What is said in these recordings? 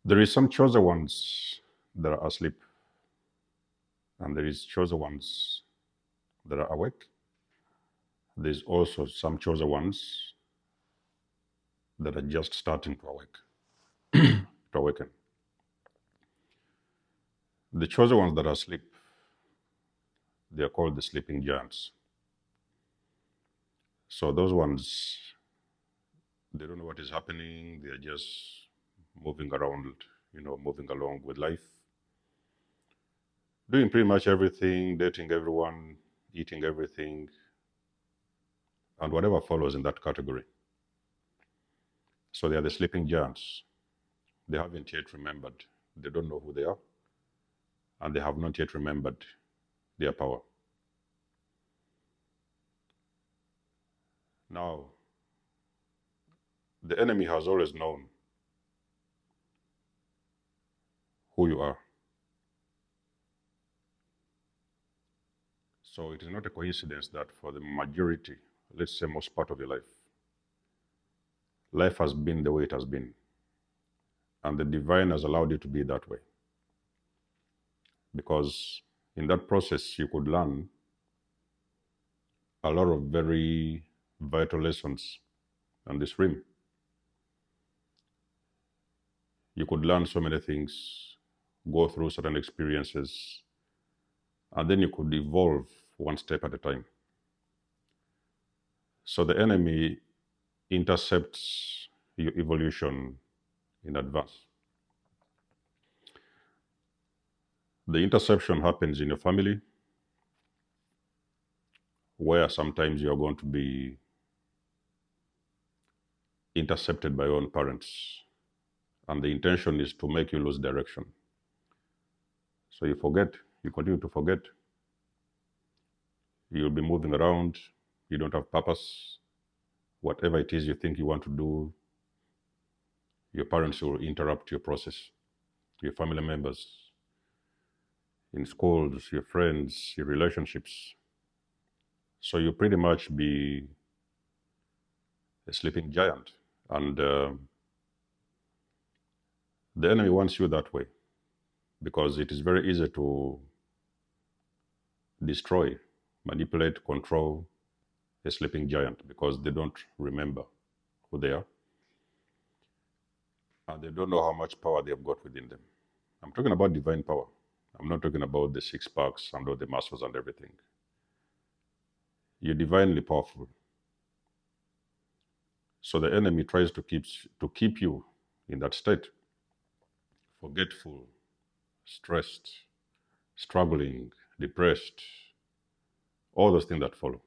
There is some chosen ones that are asleep, and there is chosen ones that are awake. There's also some chosen ones that are just starting to awaken. The chosen ones that are asleep, they are called the sleeping giants. So those ones, they don't know what is happening. They are just moving around, moving along with life, doing pretty much everything, dating everyone, eating everything, and whatever follows in that category. So they are the sleeping giants. They haven't yet remembered. They don't know who they are, and they have not yet remembered their power. Now, the enemy has always known who you are. So it is not a coincidence that for the majority, let's say most part of your life, life has been the way it has been. And the divine has allowed you to be that way. Because in that process, you could learn a lot of very vital lessons on this rim. You could learn so many things, go through certain experiences, and then you could evolve one step at a time. So the enemy intercepts your evolution in advance. The interception happens in your family, where sometimes you're going to be intercepted by your own parents. And the intention is to make you lose direction. So you forget, you continue to forget. You'll be moving around, you don't have purpose. Whatever it is you think you want to do, your parents will interrupt your process, your family members, in schools, your friends, your relationships. So you pretty much be a sleeping giant. And the enemy wants you that way because it is very easy to destroy, manipulate, control a sleeping giant because they don't remember who they are and they don't know how much power they have got within them. I'm talking about divine power. I'm not talking about the six packs and all the muscles and everything. You're divinely powerful. So the enemy tries to keep you in that state, forgetful, stressed, struggling, depressed, all those things that follow.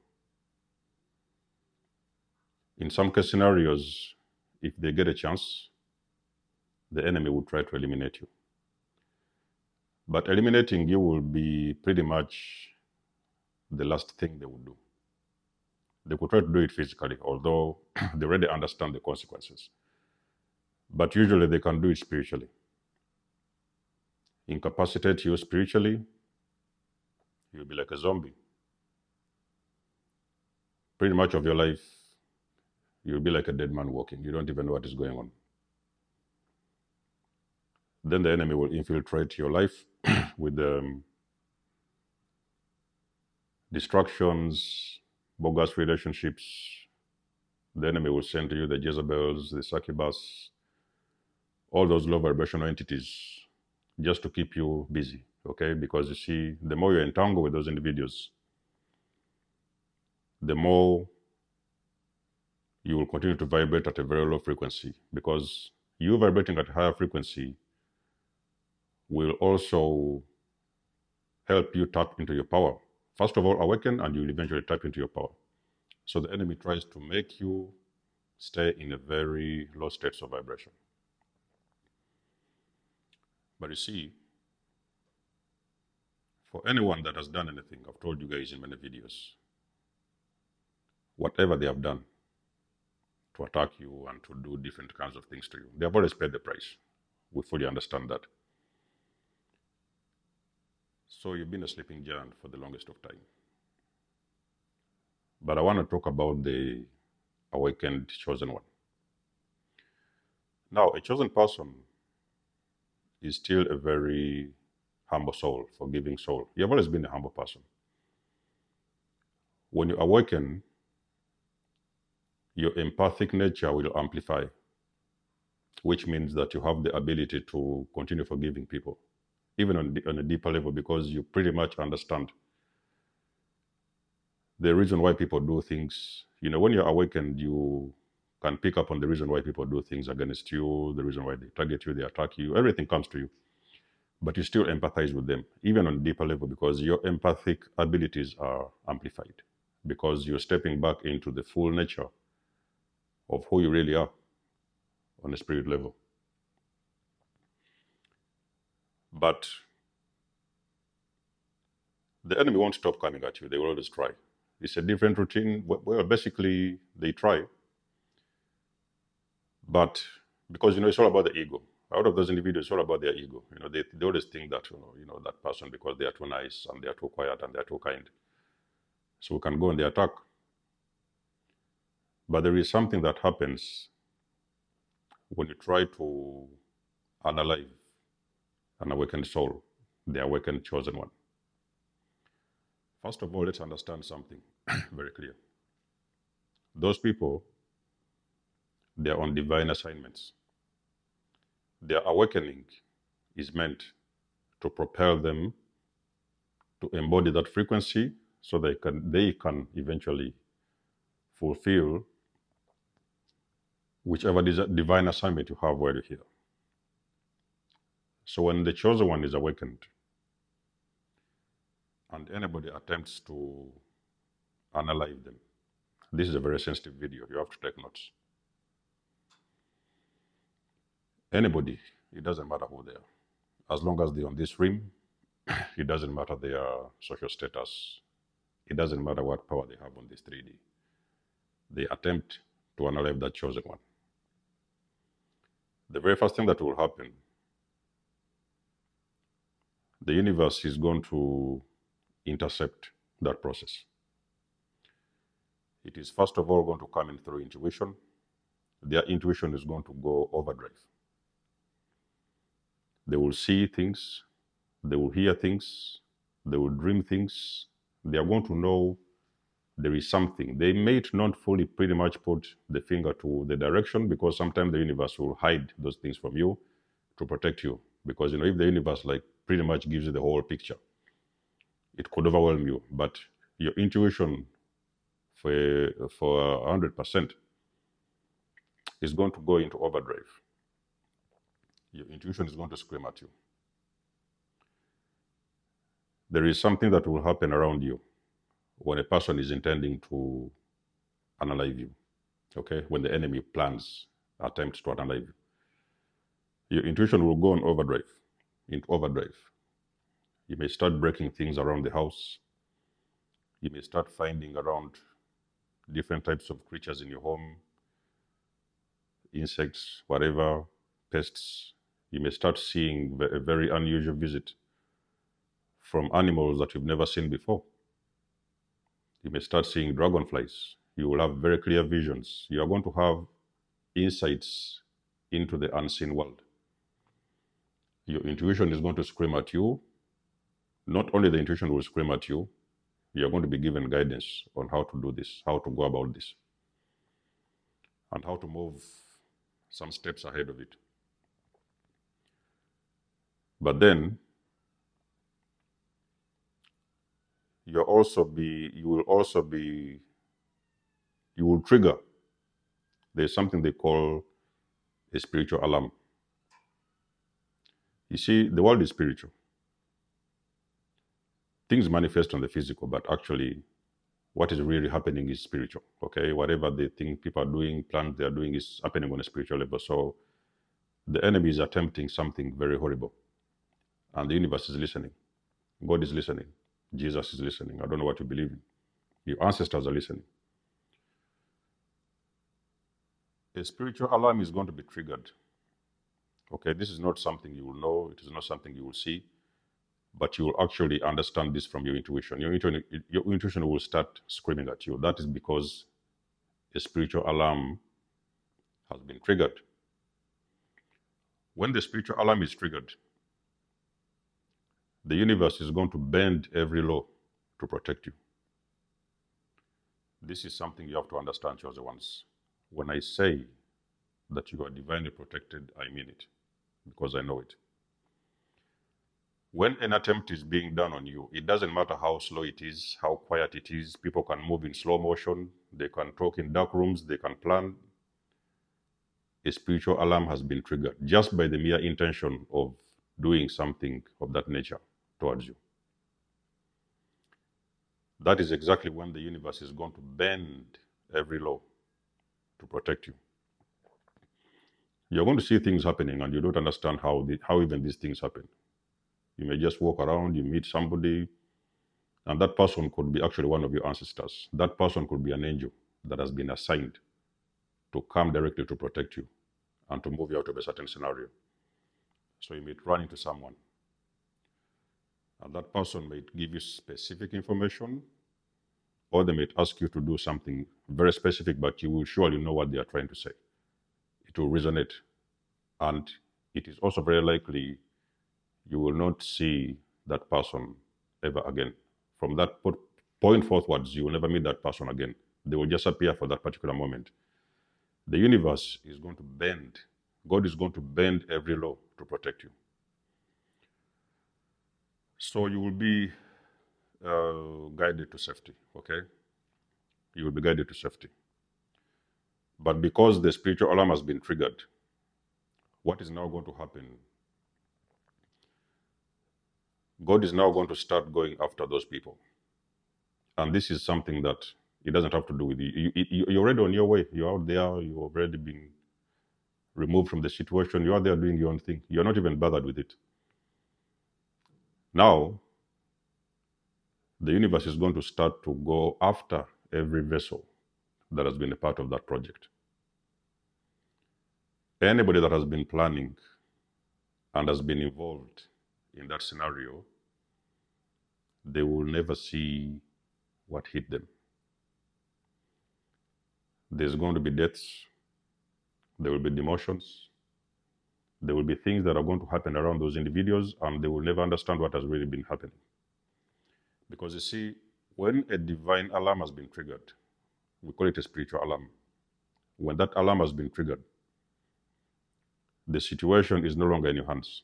In some case scenarios, if they get a chance, the enemy will try to eliminate you. But eliminating you will be pretty much the last thing they would do. They could try to do it physically, although they already understand the consequences. But usually they can do it spiritually. Incapacitate you spiritually, you'll be like a zombie. Pretty much of your life, you'll be like a dead man walking. You don't even know what is going on. Then the enemy will infiltrate your life with distractions, bogus relationships. The enemy will send to you the Jezebels, the succubus, all those low vibrational entities just to keep you busy, okay? Because you see, the more you're entangled with those individuals, the more you will continue to vibrate at a very low frequency because you vibrating at a higher frequency will also help you tap into your power. First of all, awaken and you'll eventually tap into your power. So the enemy tries to make you stay in a very low state of vibration. But you see, for anyone that has done anything, I've told you guys in many videos, whatever they have done to attack you and to do different kinds of things to you, they have always paid the price. We fully understand that. So you've been a sleeping giant for the longest of time. But I want to talk about the awakened chosen one. Now, a chosen person is still a very humble soul, forgiving soul. You have always been a humble person. When you awaken, your empathic nature will amplify, which means that you have the ability to continue forgiving people, even on a deeper level, because you pretty much understand the reason why people do things. You know, when you're awakened, you can pick up on the reason why people do things against you, the reason why they target you, they attack you, everything comes to you. But you still empathize with them, even on a deeper level, because your empathic abilities are amplified, because you're stepping back into the full nature of who you really are on a spirit level. But the enemy won't stop coming at you. They will always try. It's a different routine. Well, basically, they try, but because it's all about the ego. Out of those individuals, it's all about their ego. They always think that that person, because they are too nice and they are too quiet and they are too kind, so we can go on the attack. But there is something that happens when you try to unalive an awakened soul, the awakened chosen one. First of all, let's understand something very clear. Those people, they are on divine assignments. Their awakening is meant to propel them to embody that frequency so they can eventually fulfill whichever divine assignment you have while you're here. So when the chosen one is awakened and anybody attempts to unalive them, this is a very sensitive video. You have to take notes. Anybody, it doesn't matter who they are. As long as they're on this rim, it doesn't matter their social status. It doesn't matter what power they have on this 3D. They attempt to unalive that chosen one. The very first thing that will happen, the universe is going to intercept that process. It is first of all going to come in through intuition. Their intuition is going to go overdrive. They will see things, they will hear things, they will dream things. They are going to know there is something. They may not fully pretty much put the finger to the direction, because sometimes the universe will hide those things from you to protect you. Because if the universe pretty much gives you the whole picture, it could overwhelm you. But your intuition for 100% is going to go into overdrive. Your intuition is going to scream at you. There is something that will happen around you when a person is intending to unalive you. Okay, when the enemy plans, attempts to unalive you, your intuition will go on overdrive, into overdrive. You may start breaking things around the house. You may start finding around different types of creatures in your home, insects, whatever, pests. You may start seeing a very unusual visit from animals that you've never seen before. You may start seeing dragonflies. You will have very clear visions. You are going to have insights into the unseen world. Your intuition is going to scream at you. Not only the intuition will scream at you, you're going to be given guidance on how to do this, how to go about this, and how to move some steps ahead of it. But then you will trigger. There's something they call a spiritual alarm. You see, the world is spiritual. Things manifest on the physical, but actually what is really happening is spiritual. Okay, whatever they think people are doing, plans they are doing, is happening on a spiritual level. So the enemy is attempting something very horrible, and the universe is listening. God is listening. Jesus is listening. I don't know what you believe in. Your ancestors are listening. A spiritual alarm is going to be triggered. Okay, this is not something you will know. It is not something you will see, but you will actually understand this from your intuition. Your intuition will start screaming at you. That is because a spiritual alarm has been triggered. When the spiritual alarm is triggered, the universe is going to bend every law to protect you. This is something you have to understand, chosen ones. When I say that you are divinely protected, I mean it, because I know it. When an attempt is being done on you, it doesn't matter how slow it is, how quiet it is. People can move in slow motion, they can talk in dark rooms, they can plan. A spiritual alarm has been triggered just by the mere intention of doing something of that nature towards you. That is exactly when the universe is going to bend every law to protect you. You're going to see things happening and you don't understand how even these things happen. You may just walk around, you meet somebody, and that person could be actually one of your ancestors. That person could be an angel that has been assigned to come directly to protect you and to move you out of a certain scenario. So you may run into someone, and that person may give you specific information, or they may ask you to do something very specific, but you will surely know what they are trying to say. It will resonate. And it is also very likely you will not see that person ever again. From that point forwards, you will never meet that person again. They will just appear for that particular moment. The universe is going to bend. God is going to bend every law to protect you. So you will be guided to safety, okay? You will be guided to safety. But because the spiritual alarm has been triggered, what is now going to happen? God is now going to start going after those people. And this is something that it doesn't have to do with you. You're already on your way. You're out there. You've already been removed from the situation. You are there doing your own thing. You're not even bothered with it. Now, the universe is going to start to go after every vessel that has been a part of that project. Anybody that has been planning and has been involved in that scenario, they will never see what hit them. There's going to be deaths, there will be demotions, there will be things that are going to happen around those individuals, and they will never understand what has really been happening. Because you see, when a divine alarm has been triggered, we call it a spiritual alarm. When that alarm has been triggered, the situation is no longer in your hands.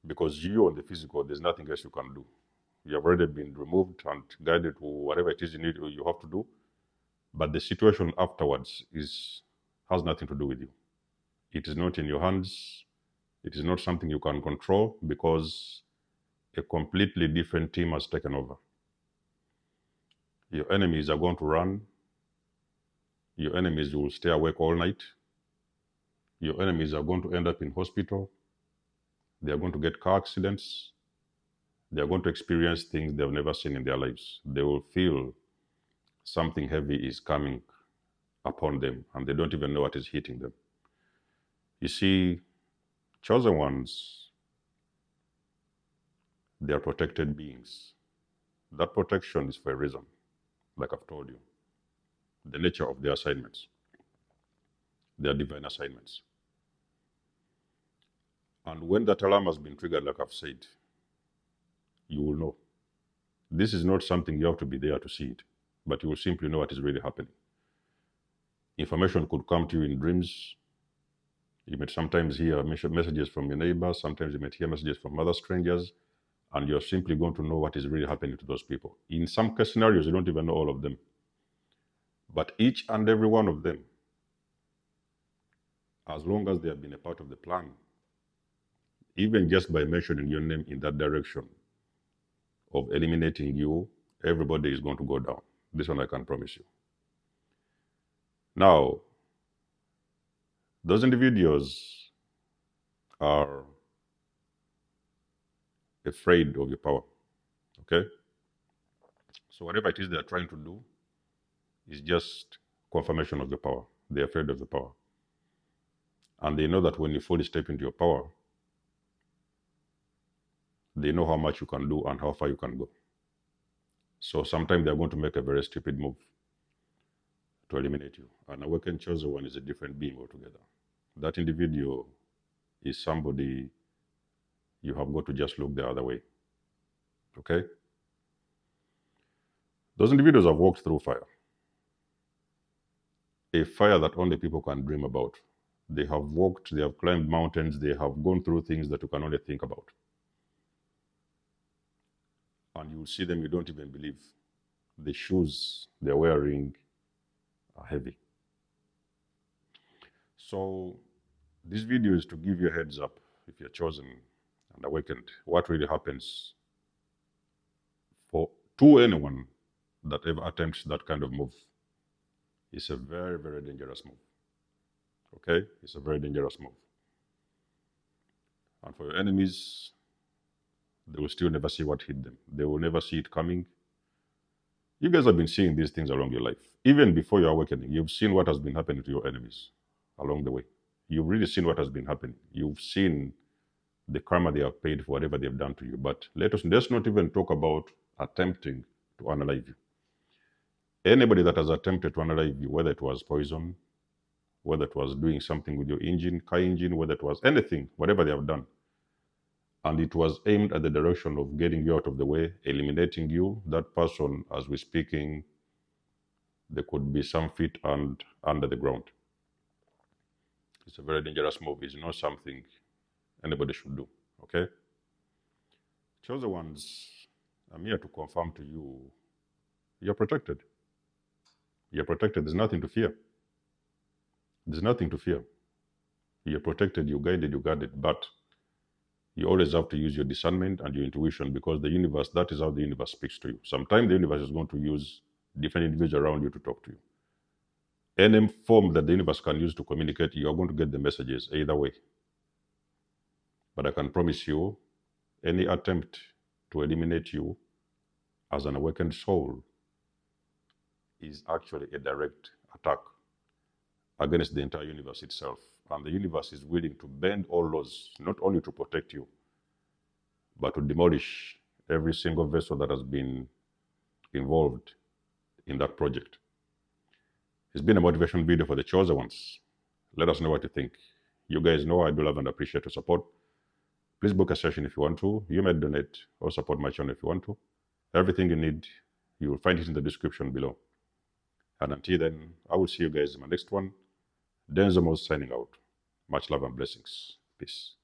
Because you on the physical, there's nothing else you can do. You have already been removed and guided to whatever it is you have to do. But the situation afterwards has nothing to do with you. It is not in your hands. It is not something you can control because a completely different team has taken over. Your enemies are going to run. Your enemies will stay awake all night. Your enemies are going to end up in hospital. They are going to get car accidents. They are going to experience things they've never seen in their lives. They will feel something heavy is coming upon them, and they don't even know what is hitting them. You see, chosen ones, they are protected beings. That protection is for a reason, like I've told you. The nature of their assignments. They are divine assignments. And when that alarm has been triggered, like I've said, you will know. This is not something you have to be there to see it, but you will simply know what is really happening. Information could come to you in dreams. You might sometimes hear messages from your neighbors. Sometimes you might hear messages from other strangers, and you're simply going to know what is really happening to those people. In some case scenarios, you don't even know all of them. But each and every one of them, as long as they have been a part of the plan, even just by mentioning your name in that direction of eliminating you, everybody is going to go down. This one I can promise you. Now, those individuals are afraid of your power, okay? So whatever it is they're trying to do is just confirmation of your power. They're afraid of the power. And they know that when you fully step into your power, they know how much you can do and how far you can go. So sometimes they're going to make a very stupid move to eliminate you. An awakened chosen one is a different being altogether. that individual is somebody you have got to just look the other way. Okay? Those individuals have walked through fire, a fire that only people can dream about. They have walked, they have climbed mountains, they have gone through things that you can only think about. And you will see them, you don't even believe. The shoes they're wearing are heavy. So, this video is to give you a heads up if you're chosen and awakened, what really happens to anyone that ever attempts that kind of move. It's a very, very dangerous move. Okay? It's a very dangerous move. And for your enemies, they will still never see what hit them. They will never see it coming. You guys have been seeing these things along your life. Even before your awakening, you've seen what has been happening to your enemies along the way. You've really seen what has been happening. You've seen the karma they have paid for whatever they've done to you. But let's not even talk about attempting to unalive you. Anybody that has attempted to unalive you, whether it was poison, whether it was doing something with your engine, car engine, whether it was anything, whatever they have done, and it was aimed at the direction of getting you out of the way, eliminating you, that person, as we're speaking, there could be some feet and under the ground. It's a very dangerous move. It's not something anybody should do. Okay? Chosen ones, I'm here to confirm to you, you're protected. You're protected. There's nothing to fear. There's nothing to fear. You're protected, you're guided, you're guarded, but you always have to use your discernment and your intuition, because the universe, that is how the universe speaks to you. Sometimes the universe is going to use different individuals around you to talk to you. Any form that the universe can use to communicate, you are going to get the messages either way. But I can promise you, any attempt to eliminate you as an awakened soul is actually a direct attack against the entire universe itself. And the universe is willing to bend all laws, not only to protect you, but to demolish every single vessel that has been involved in that project. It's been a motivation video for the chosen ones. Let us know what you think. You guys know I do love and appreciate your support. Please book a session if you want to. You may donate or support my channel if you want to. Everything you need, you will find it in the description below. And until then, I will see you guys in my next one. Denzamos signing out. Much love and blessings. Peace.